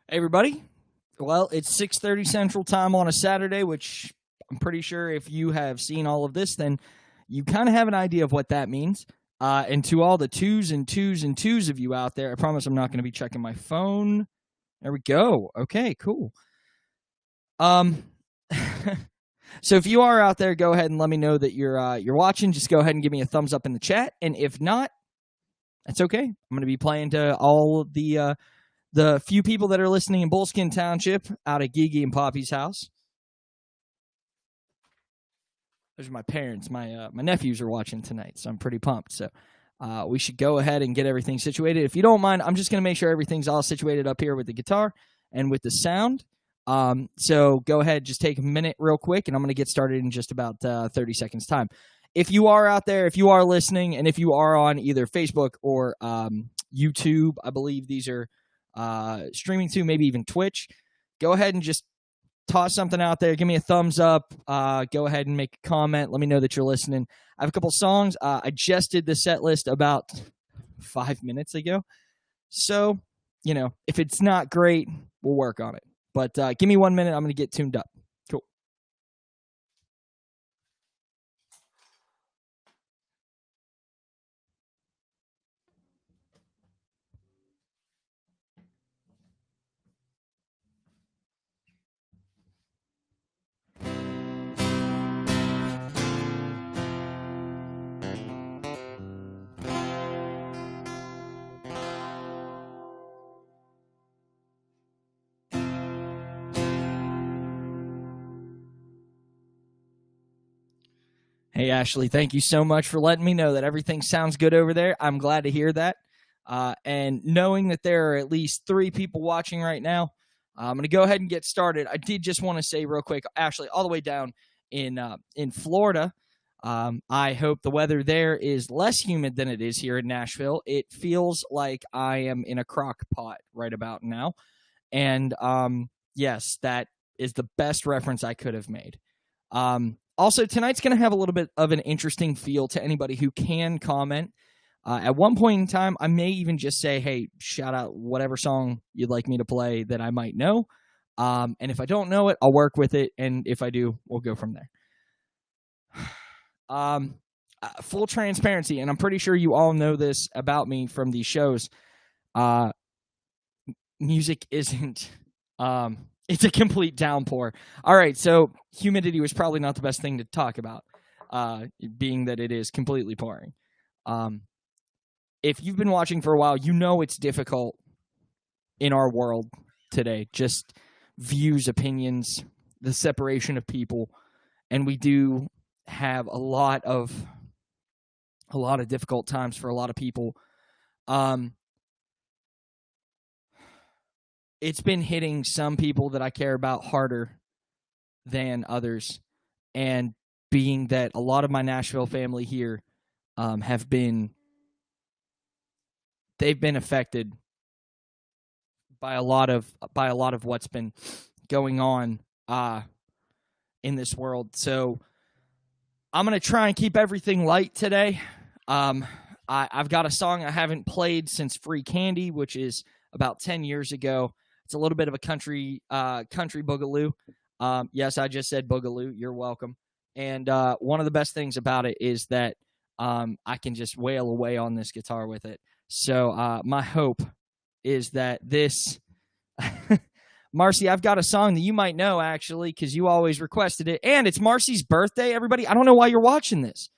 Hey, everybody. Well, it's 6:30 Central Time on a Saturday, which I'm pretty sure if you have seen all of this, then you kind of have an idea of what that means. And to all the twos and twos and twos of you out there, I promise I'm not going to be checking my phone. There we go. Okay, cool. Um, so if you are out there, go ahead and let me know that you're watching. Just go ahead and give me a thumbs up in the chat, and if not, that's okay. I'm going to be playing to all of the few people that are listening in Bullskin Township out at Gigi and Poppy's house. Those are my parents. My nephews are watching tonight, so I'm pretty pumped. So we should go ahead and get everything situated. If you don't mind, I'm just going to make sure everything's all situated up here with the guitar and with the sound. So go ahead, just take a minute real quick, and I'm going to get started in just about 30 seconds time. If you are out there, if you are listening, and if you are on either Facebook or YouTube, I believe these are streaming to, maybe even Twitch, go ahead and just toss something out there. Give me a thumbs up. Go ahead and make a comment. Let me know that you're listening. I have a couple songs. I just did the set list about 5 minutes ago. So, if it's not great, we'll work on it. But give me 1 minute. I'm going to get tuned up. Cool. Hey, Ashley, thank you so much for letting me know that everything sounds good over there. I'm glad to hear that. And knowing that there are at least 3 people watching right now, I'm going to go ahead and get started. I did just want to say real quick, Ashley, all the way down in Florida, I hope the weather there is less humid than it is here in Nashville. It feels like I am in a crock pot right about now. And yes, that is the best reference I could have made. Also, tonight's going to have a little bit of an interesting feel to anybody who can comment. At one point in time, I may even just say, hey, shout out whatever song you'd like me to play that I might know. And if I don't know it, I'll work with it. And if I do, we'll go from there. Full transparency, and I'm pretty sure you all know this about me from these shows. Music isn't... it's a complete downpour. All right, so humidity was probably not the best thing to talk about, being that it is completely pouring. If you've been watching for a while, you know it's difficult in our world today. Just views, opinions, the separation of people, and we do have a lot of difficult times for a lot of people. It's been hitting some people that I care about harder than others. And being that a lot of my Nashville family here they've been affected by a lot of what's been going on in this world. So I'm going to try and keep everything light today. I've got a song I haven't played since Free Candy, which is about 10 years ago. It's a little bit of a country boogaloo. Yes, I just said boogaloo. You're welcome. And one of the best things about it is that I can just wail away on this guitar with it. So my hope is that this... Marcy, I've got a song that you might know, actually, because you always requested it. And it's Marcy's birthday, everybody. I don't know why you're watching this.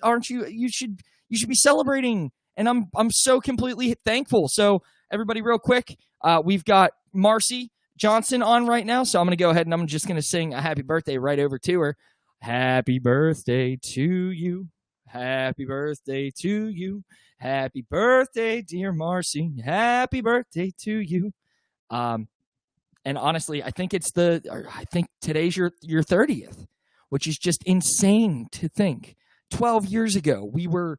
Aren't you? You should be celebrating. And I'm so completely thankful. So everybody, real quick, we've got Marcy Johnson on right now, so I'm going to go ahead and I'm just going to sing a happy birthday right over to her. Happy birthday to you. Happy birthday to you. Happy birthday, dear Marcy. Happy birthday to you. And honestly, I think today's your 30th, which is just insane to think. 12 years ago, we were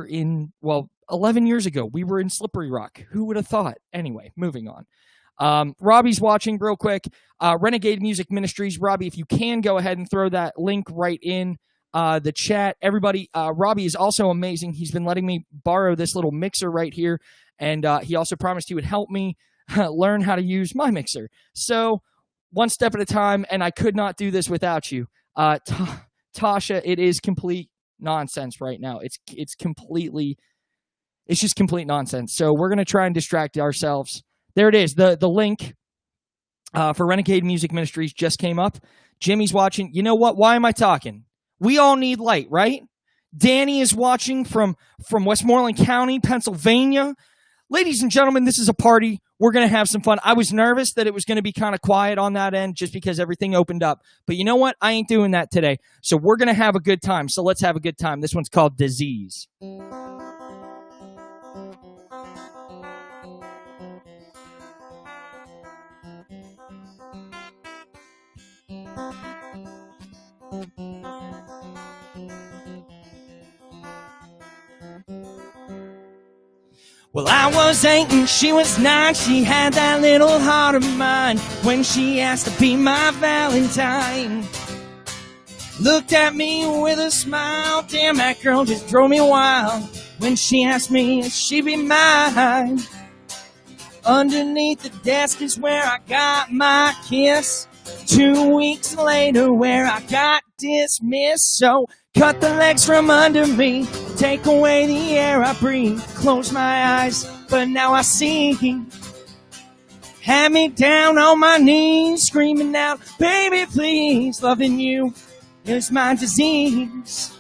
in, 11 years ago, we were in Slippery Rock. Who would have thought? Anyway, moving on. Robbie's watching real quick. Renegade Music Ministries. Robbie, if you can, go ahead and throw that link right in the chat. Everybody, Robbie is also amazing. He's been letting me borrow this little mixer right here, and he also promised he would help me learn how to use my mixer. So one step at a time, and I could not do this without you. Tasha, it is complete nonsense right now. It's just complete nonsense. So we're going to try and distract ourselves. There it is. The link for Renegade Music Ministries just came up. Jimmy's watching. You know what? Why am I talking? We all need light, right? Danny is watching from Westmoreland County, Pennsylvania. Ladies and gentlemen, this is a party. We're going to have some fun. I was nervous that it was going to be kind of quiet on that end just because everything opened up. But you know what? I ain't doing that today. So we're going to have a good time. So let's have a good time. This one's called Disease. Well, I was 8 and she was 9. She had that little heart of mine when she asked to be my Valentine. Looked at me with a smile. Damn, that girl just drove me wild when she asked me if she'd be mine. Underneath the desk is where I got my kiss. 2 weeks later, where I got dismissed. So cut the legs from under me, take away the air I breathe. Close my eyes, but now I see. Had me down on my knees, screaming out, baby, please. Loving you is my disease.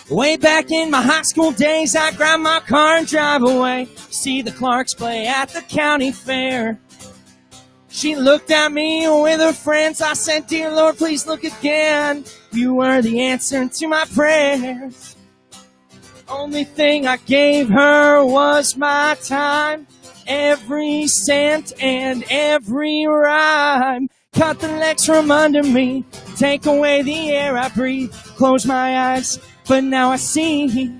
Way back in my high school days, I grab my car and drive away. See the Clarks play at the county fair. She looked at me with her friends. I said, dear Lord, please look again. You were the answer to my prayers. Only thing I gave her was my time. Every cent and every rhyme. Cut the legs from under me. Take away the air I breathe. Close my eyes, but now I see.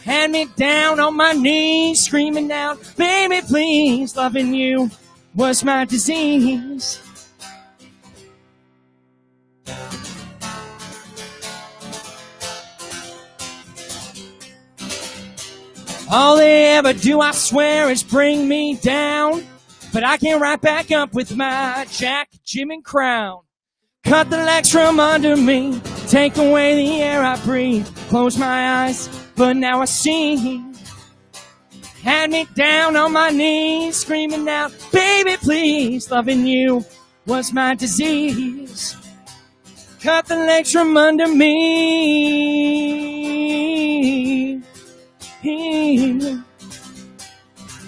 Had me down on my knees, screaming out, baby, please. Loving you was my disease. All they ever do, I swear, is bring me down. But I get right back up with my Jack, Jim, and crown. Cut the legs from under me. Take away the air I breathe. Close my eyes, but now I see. Had me down on my knees, screaming out, baby, please. Loving you was my disease. Cut the legs from under me.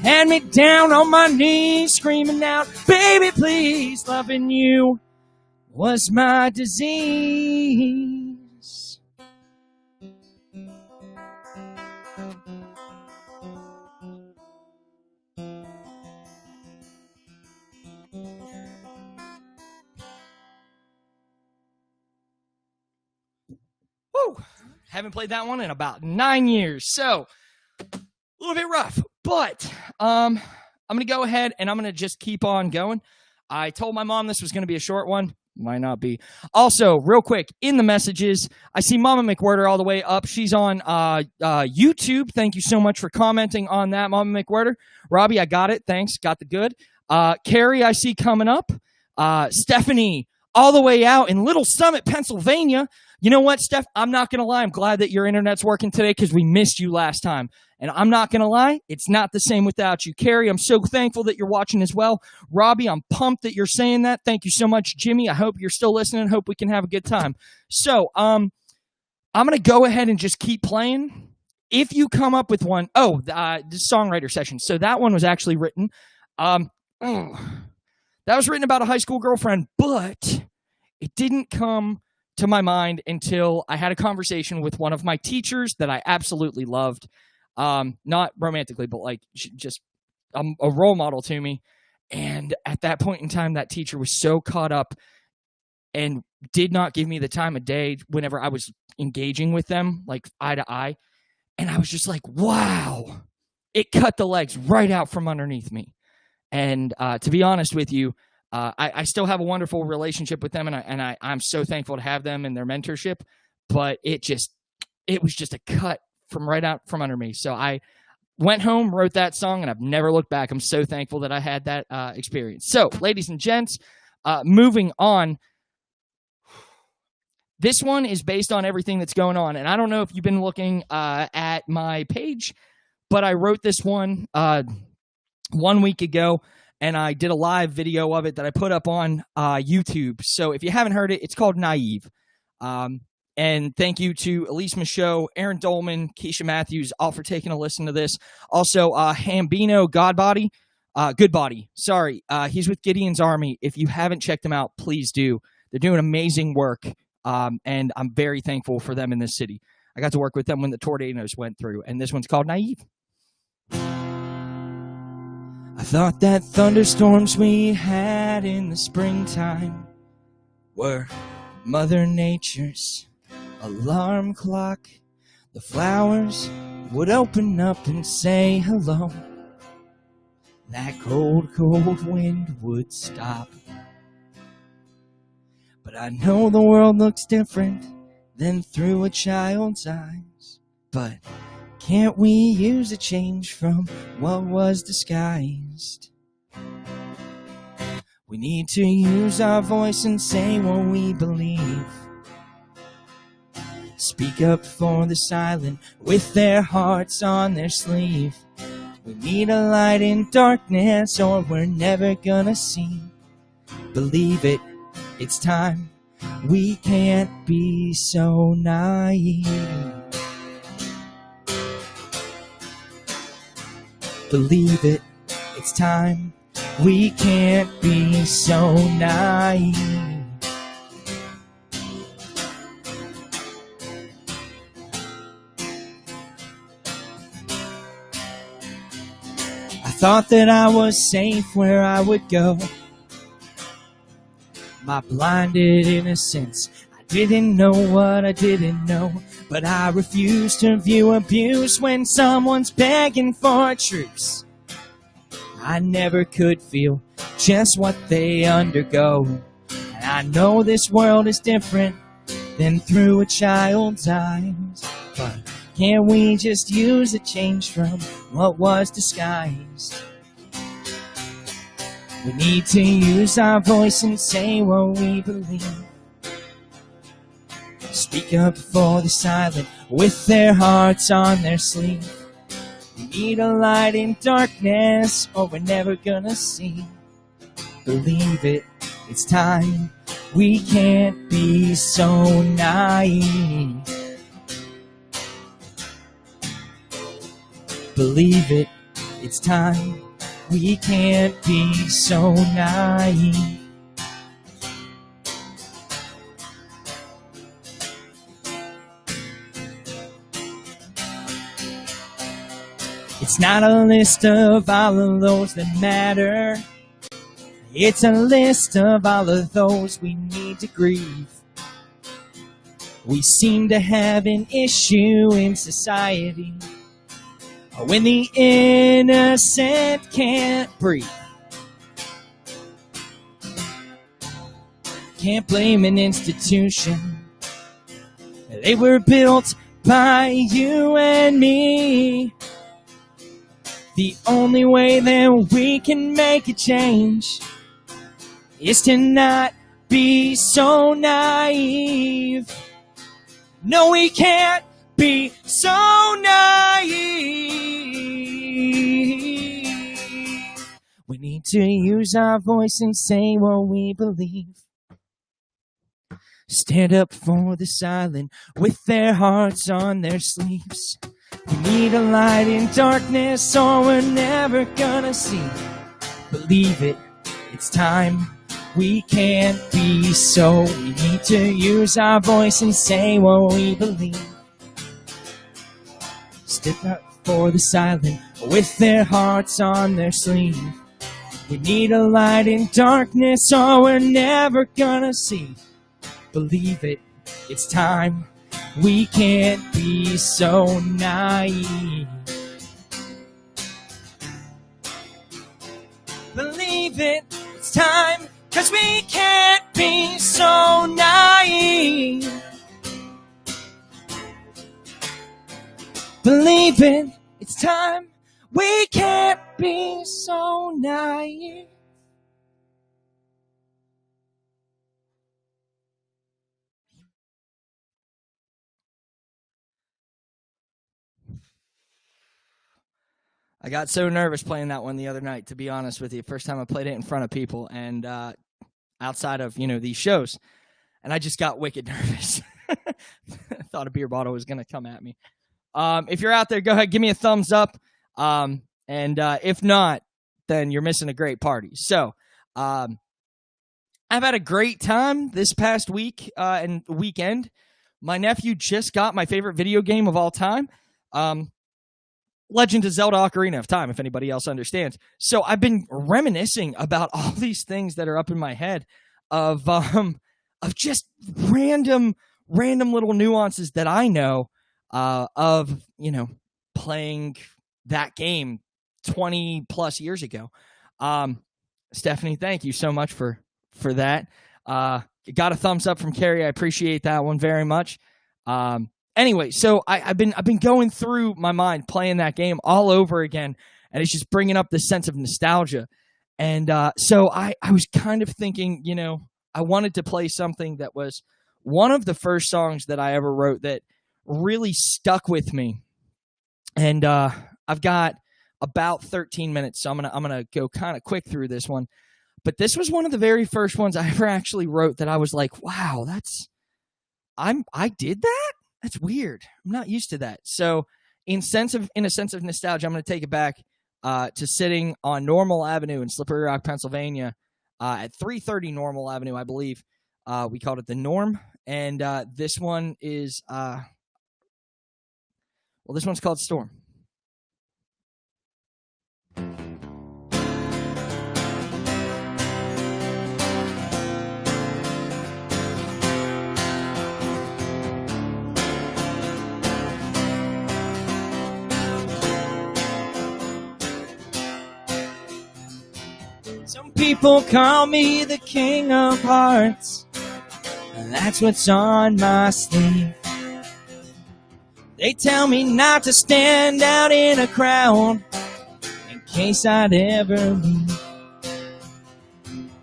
Had me down on my knees, screaming out, baby, please. Loving you was my disease. Woo! Haven't played that one in about 9 years, so a little bit rough, but I'm going to go ahead and I'm going to just keep on going. I told my mom this was going to be a short one. Might not be. Also, real quick, in the messages, I see Mama McWhirter all the way up. She's on YouTube. Thank you so much for commenting on that, Mama McWhirter. Robbie, I got it. Thanks. Got the good. Carrie, I see coming up. Stephanie, all the way out in Little Summit, Pennsylvania. You know what, Steph? I'm not going to lie. I'm glad that your internet's working today because we missed you last time. And I'm not going to lie, it's not the same without you. Carrie, I'm so thankful that you're watching as well. Robbie, I'm pumped that you're saying that. Thank you so much, Jimmy. I hope you're still listening. Hope we can have a good time. So, I'm going to go ahead and just keep playing. If you come up with one, the Songwriter session. So that one was actually written. That was written about a high school girlfriend, but it didn't come to my mind until I had a conversation with one of my teachers that I absolutely loved. Not romantically, but like just a role model to me. And at that point in time, that teacher was so caught up and did not give me the time of day whenever I was engaging with them, like eye to eye. And I was just like, wow, it cut the legs right out from underneath me. And to be honest with you, I still have a wonderful relationship with them, and I'm so thankful to have them and their mentorship. But it was just a cut from right out from under me. So I went home, wrote that song, and I've never looked back. I'm so thankful that I had that experience. So, ladies and gents, moving on. This one is based on everything that's going on. And I don't know if you've been looking at my page, but I wrote this one 1 week ago, and I did a live video of it that I put up on YouTube. So if you haven't heard it, it's called Naive. And thank you to Elise Michaud, Aaron Dolman, Keisha Matthews, all for taking a listen to this. Also, Hambino Goodbody. Sorry, he's with Gideon's Army. If you haven't checked them out, please do. They're doing amazing work. And I'm very thankful for them in this city. I got to work with them when the tornadoes went through, and this one's called Naive. I thought that thunderstorms we had in the springtime were Mother Nature's alarm clock. The flowers would open up and say hello. That cold, cold wind would stop. But I know the world looks different than through a child's eyes. But can't we use a change from what was disguised? We need to use our voice and say what we believe. Speak up for the silent with their hearts on their sleeve. We need a light in darkness or we're never gonna see. Believe it. It's time. We can't be so naive. Believe it. It's time. We can't be so naive. I thought that I was safe where I would go. My blinded innocence, I didn't know what I didn't know. But I refuse to view abuse when someone's begging for a truce. I never could feel just what they undergo. And I know this world is different than through a child's eyes. But can't we just use a change from what was disguised? We need to use our voice and say what we believe. Speak up for the silent with their hearts on their sleeve. We need a light in darkness or we're never gonna see. Believe it, it's time. We can't be so naive. Believe it, it's time. We can't be so naive. It's not a list of all of those that matter. It's a list of all of those we need to grieve. We seem to have an issue in society when the innocent can't breathe. Can't blame an institution. They were built by you and me. The only way that we can make a change is to not be so naive. No, we can't be so naive. We need to use our voice and say what we believe. Stand up for the silent with their hearts on their sleeves. We need a light in darkness or we're never gonna see. Believe it, it's time. We can't be so. We need to use our voice and say what we believe. Step up for the silent with their hearts on their sleeve. We need a light in darkness or we're never gonna see. Believe it, it's time. We can't be so naive. Believe it, it's time. 'cause we can't be so naive. Believing it's time, we can't be so naive. I got so nervous playing that one the other night, to be honest with you. First time I played it in front of people and outside of, these shows. And I just got wicked nervous. Thought a beer bottle was going to come at me. If you're out there, go ahead, give me a thumbs up. And if not, then you're missing a great party. So I've had a great time this past week and weekend. My nephew just got my favorite video game of all time. Legend of Zelda Ocarina of Time, if anybody else understands. So I've been reminiscing about all these things that are up in my head of just random little nuances that I know of, playing that game 20 plus years ago. Stephanie, thank you so much for that. Got a thumbs up from Carrie. I appreciate that one very much. Anyway, so I've been going through my mind playing that game all over again, and it's just bringing up this sense of nostalgia. And so I was kind of thinking, I wanted to play something that was one of the first songs that I ever wrote that really stuck with me. And I've got about 13 minutes, so I'm gonna go kind of quick through this one. But this was one of the very first ones I ever actually wrote that I was like, wow, I did that? That's weird. I'm not used to that. So in a sense of nostalgia, I'm going to take it back to sitting on Normal Avenue in Slippery Rock, Pennsylvania, at 330 Normal Avenue, I believe. We called it the Norm. And this one is, this one's called Storm. Some people call me the King of Hearts, and that's what's on my sleeve. They tell me not to stand out in a crowd in case I'd ever leave.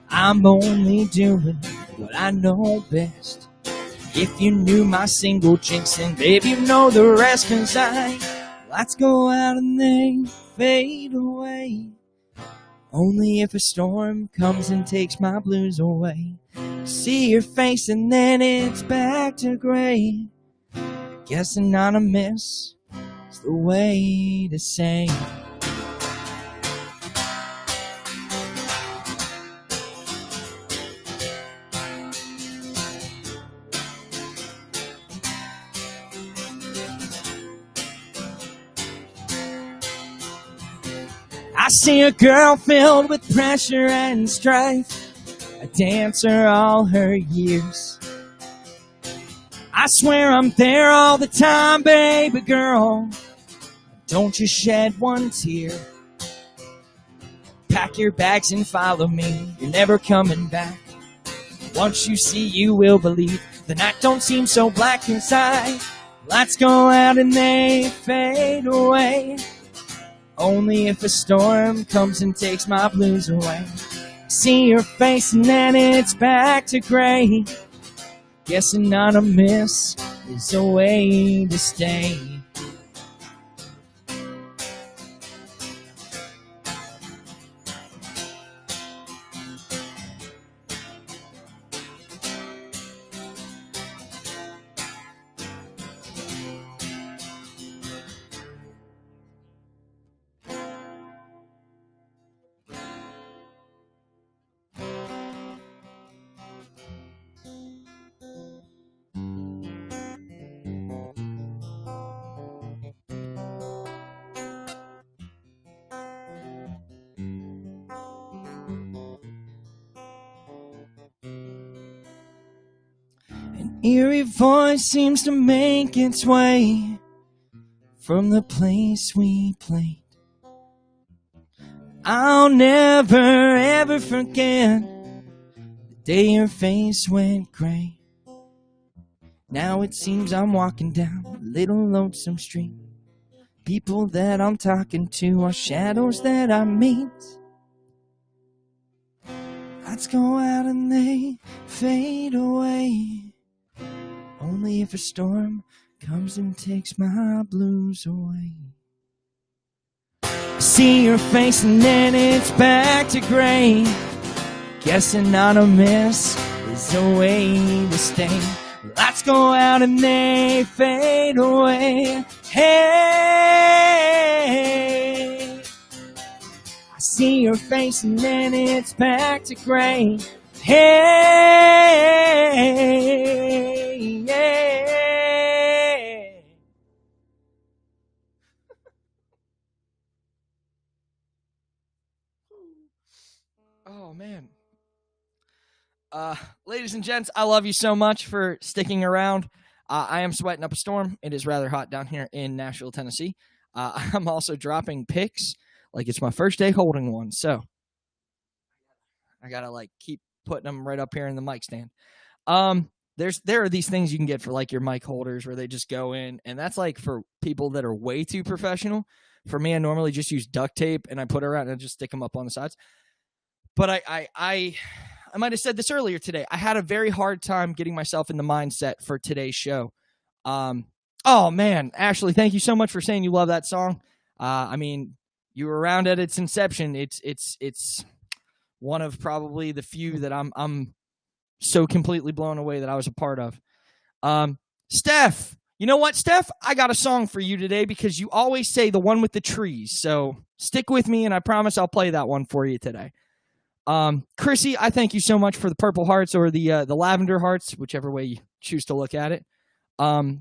I'm only doing what I know best. If you knew my single jinxing, babe, you know the rest, 'cause lights go out and they fade away. Only if a storm comes and takes my blues away. See your face and then it's back to gray. Guess anonymous is the way to say. I see a girl filled with pressure and strife, a dancer all her years. I swear I'm there all the time, baby girl. Don't you shed one tear. Pack your bags and follow me. You're never coming back. Once you see, you will believe. The night don't seem so black inside. Lights go out and they fade away. Only if a storm comes and takes my blues away. See your face and then it's back to gray. Guess anonymous is a way to stay. Eerie voice seems to make its way from the place we played. I'll never ever forget Day your face went gray. Now it seems I'm walking down a little lonesome street. People that I'm talking to are shadows that I meet. Lights go out and they fade away. Only if a storm comes and takes my blues away. I see your face and then it's back to gray. Guessing anonymous is a way to stay. Lights go out and they fade away. Hey, I see your face and then it's back to gray. Hey, yeah. Oh, man. Ladies and gents, I love you so much for sticking around. I am sweating up a storm. It is rather hot down here in Nashville, Tennessee. I'm also dropping pics like it's my first day holding one. So I got to like keep putting them right up here in the mic stand. There are these things you can get for like your mic holders where they just go in, and that's like for people that are way too professional. For me, I normally just use duct tape and I put it around and I just stick them up on the sides. But I might have said this earlier today. I had a very hard time getting myself in the mindset for today's show. Oh man, Ashley, thank you so much for saying you love that song. I mean, you were around at its inception. It's one of probably the few that I'm so completely blown away that I was a part of. Steph, you know what, Steph? I got a song for you today because you always say the one with the trees. So stick with me, and I promise I'll play that one for you today. Chrissy, I thank you so much for the purple hearts or the lavender hearts, whichever way you choose to look at it. I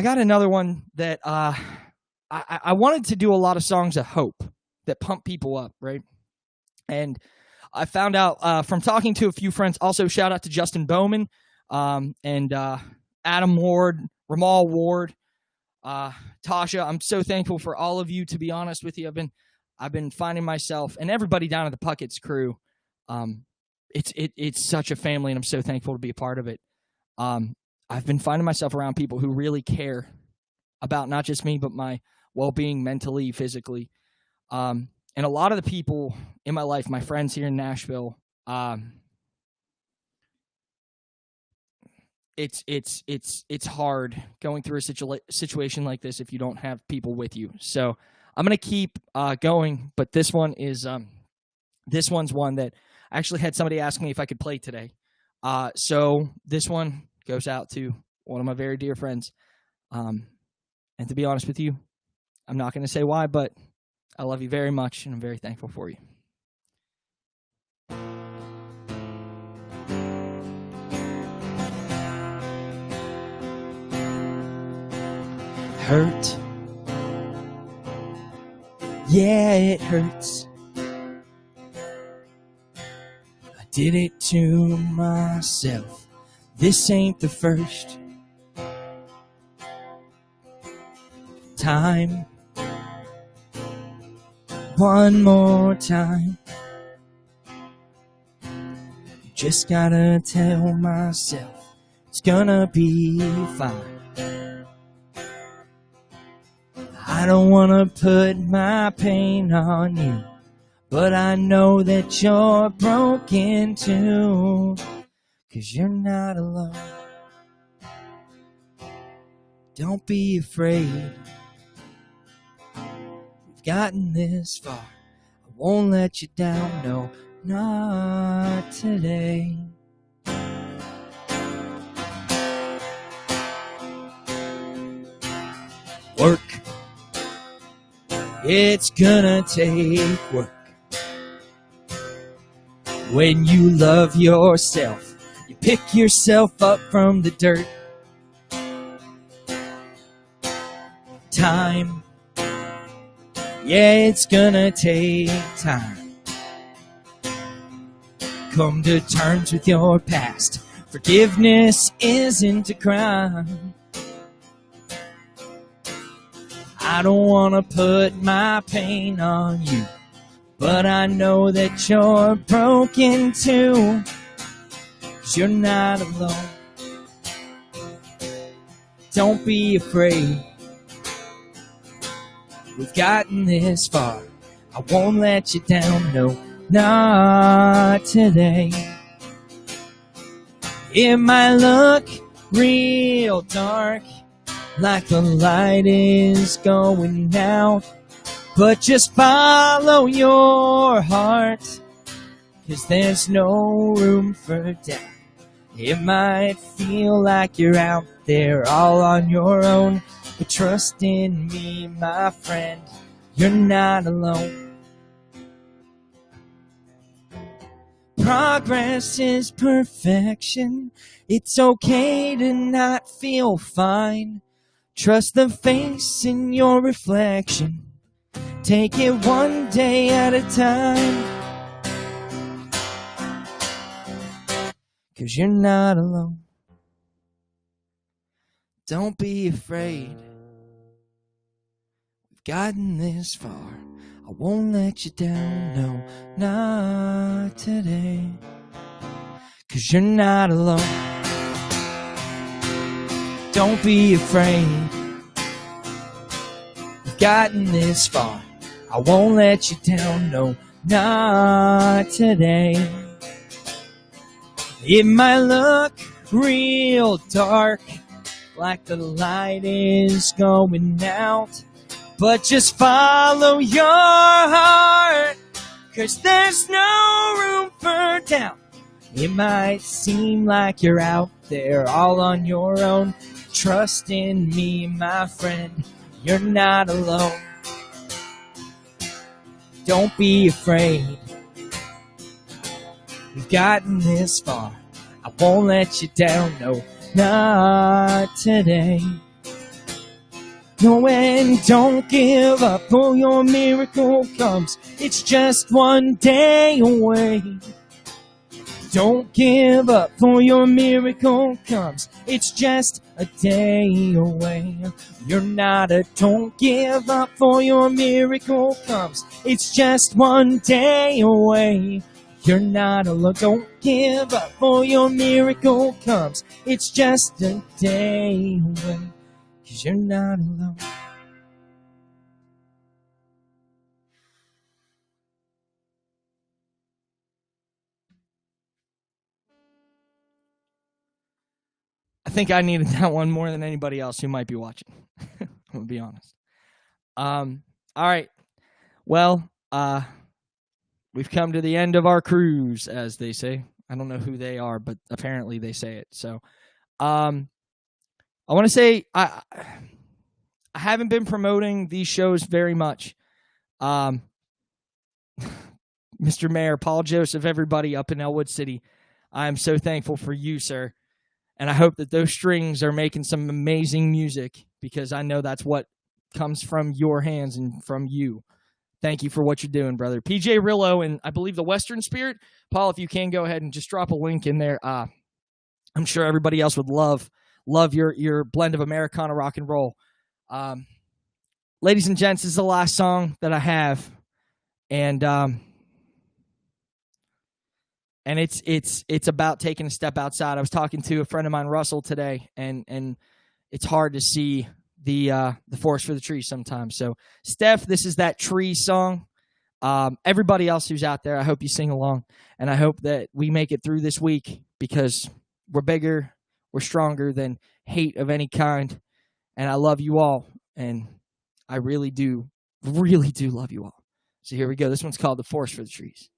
got another one that I wanted to do a lot of songs of hope that pump people up, right? And I found out from talking to a few friends. Also, shout out to Justin Bowman and Adam Ward, Ramal Ward, Tasha. I'm so thankful for all of you. To be honest with you, I've been finding myself, and everybody down at the Puckett's crew, it's such a family, and I'm so thankful to be a part of it. I've been finding myself around people who really care about not just me, but my well-being mentally, physically. And a lot of the people in my life, my friends here in Nashville, it's hard going through a situation like this if you don't have people with you. So I'm going to keep going, but this one's one that I actually had somebody ask me if I could play today. So this one goes out to one of my very dear friends. And to be honest with you, I'm not going to say why, but I love you very much, and I'm very thankful for you. Hurt. Yeah, it hurts. I did it to myself. This ain't the first time. One more time. Just gotta tell myself it's gonna be fine. I don't wanna put my pain on you, but I know that you're broken too, 'cause you're not alone. Don't be afraid. We've gotten this far. I won't let you down, no, not today. Work. It's gonna take work. When you love yourself, you pick yourself up from the dirt. Time. Yeah, it's gonna take time. Come to terms with your past. Forgiveness isn't a crime. I don't want to put my pain on you, but I know that you're broken too, 'cause you're not alone. Don't be afraid. We've gotten this far. I won't let you down, no, not today. It might look real dark, like the light is going out, but just follow your heart, 'cause there's no room for doubt. It might feel like you're out there all on your own, but trust in me, my friend, you're not alone. Progress is perfection. It's okay to not feel fine. Trust the face in your reflection. Take it one day at a time, 'cause you're not alone. Don't be afraid. We've gotten this far. I won't let you down, no, not today. 'Cause you're not alone. Don't be afraid. We've gotten this far. I won't let you down, no, not today. It might look real dark, like the light is going out, but just follow your heart, 'cause there's no room for doubt. It might seem like you're out there all on your own. Trust in me, my friend, you're not alone. Don't be afraid. We've gotten this far. I won't let you down, no, not today. No, and don't give up, oh, your miracle comes. It's just one day away. Don't give up, for your miracle comes. It's just a day away. You're not a don't give up, for your miracle comes. It's just one day away. You're not alone. Don't give up, for your miracle comes. It's just a day away. 'Cause you're not alone. I think I needed that one more than anybody else who might be watching. I'm gonna be honest. All right. Well, we've come to the end of our cruise, as they say. I don't know who they are, but apparently they say it. So, I want to say I haven't been promoting these shows very much. Mr. Mayor, Paul Joseph, everybody up in Elwood City, I am so thankful for you, sir. And I hope that those strings are making some amazing music, because I know that's what comes from your hands and from you. Thank you for what you're doing, brother. PJ Rillo and I believe the Western Spirit. Paul, if you can, go ahead and just drop a link in there. I'm sure everybody else would love your blend of Americana rock and roll. Ladies and gents, this is the last song that I have, and it's about taking a step outside. I was talking to a friend of mine, Russell, today, and it's hard to see the forest for the trees sometimes. So, Steph, this is that tree song. Everybody else who's out there, I hope you sing along, and I hope that we make it through this week, because we're bigger, we're stronger than hate of any kind, and I love you all, and I really do love you all. So here we go. This one's called The Forest for the Trees.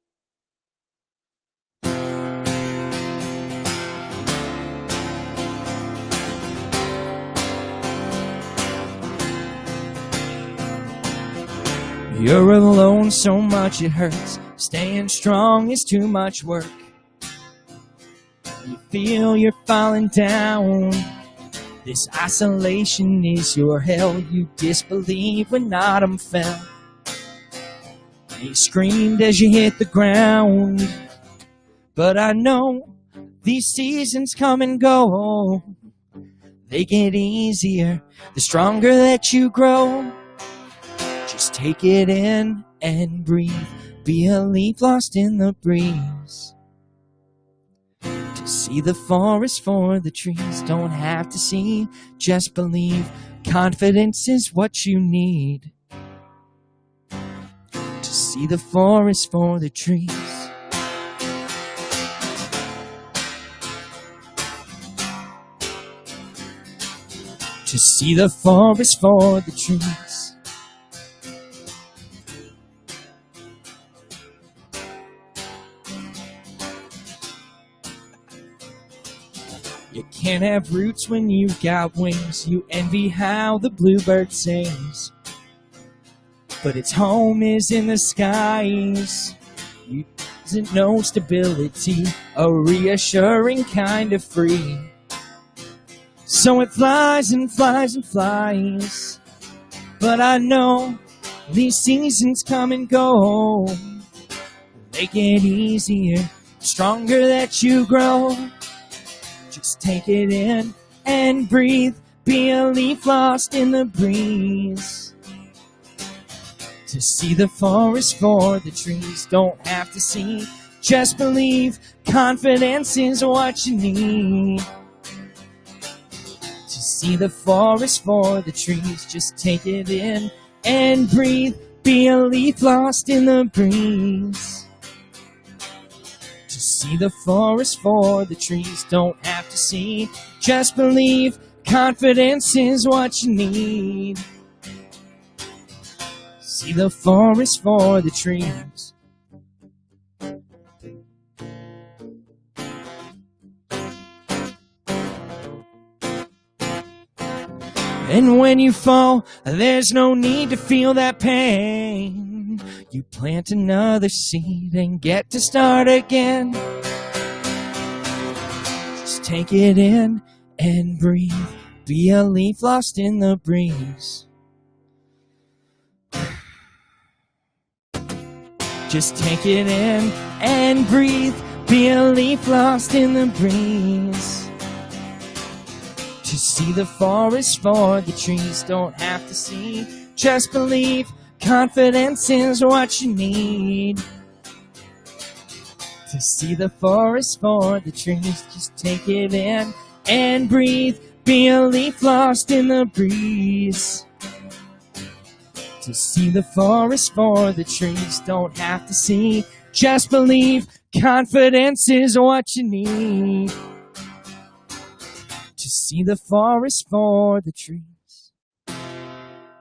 You're alone so much it hurts. Staying strong is too much work. You feel you're falling down. This isolation is your hell. You disbelieve when autumn fell. You screamed as you hit the ground. But I know these seasons come and go. They get easier the stronger that you grow. Just take it in and breathe. Be a leaf lost in the breeze. To see the forest for the trees, don't have to see, just believe. Confidence is what you need. To see the forest for the trees. To see the forest for the trees. You can't have roots when you've got wings. You envy how the bluebird sings, but its home is in the skies. You doesn't know stability, a reassuring kind of free. So it flies and flies and flies. But I know these seasons come and go. They get easier, stronger that you grow. Just take it in and breathe. Be a leaf lost in the breeze. To see the forest for the trees, don't have to see, just believe. Confidence is what you need. To see the forest for the trees, just take it in and breathe. Be a leaf lost in the breeze. To see the forest for the trees, don't have to see, just believe. Confidence is what you need. See the forest for the trees. And when you fall, there's no need to feel that pain. You plant another seed and get to start again. Just take it in and breathe. Be a leaf lost in the breeze. Just take it in and breathe. Be a leaf lost in the breeze. To see the forest for the trees, don't have to see, just believe. Confidence is what you need. To see the forest for the trees, just take it in and breathe. Be a leaf lost in the breeze. To see the forest for the trees, don't have to see, just believe. Confidence is what you need. To see the forest for the trees.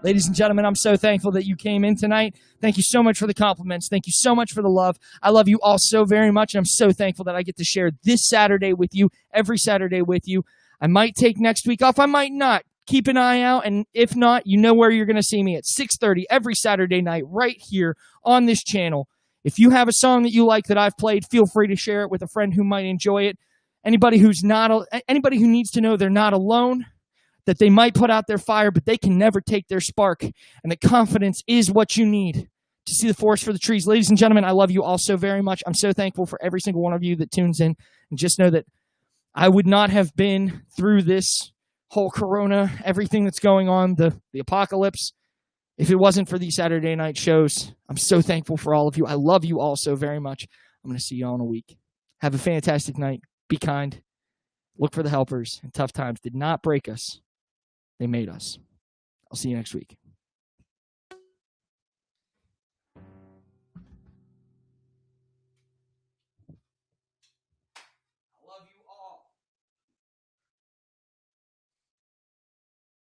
Ladies and gentlemen, I'm so thankful that you came in tonight. Thank you so much for the compliments. Thank you so much for the love. I love you all so very much. I'm so thankful that I get to share this Saturday with you, every Saturday with you. I might take next week off. I might not. Keep an eye out, and if not, you know where you're going to see me at 6:30 every Saturday night right here on this channel. If you have a song that you like that I've played, feel free to share it with a friend who might enjoy it. Anybody who needs to know they're not alone, that they might put out their fire, but they can never take their spark, and that confidence is what you need to see the forest for the trees. Ladies and gentlemen, I love you all so very much. I'm so thankful for every single one of you that tunes in, and just know that I would not have been through this whole corona, everything that's going on, the apocalypse, if it wasn't for these Saturday night shows. I'm so thankful for all of you. I love you all so very much. I'm going to see you all in a week. Have a fantastic night. Be kind. Look for the helpers. And tough times did not break us. They made us. I'll see you next week.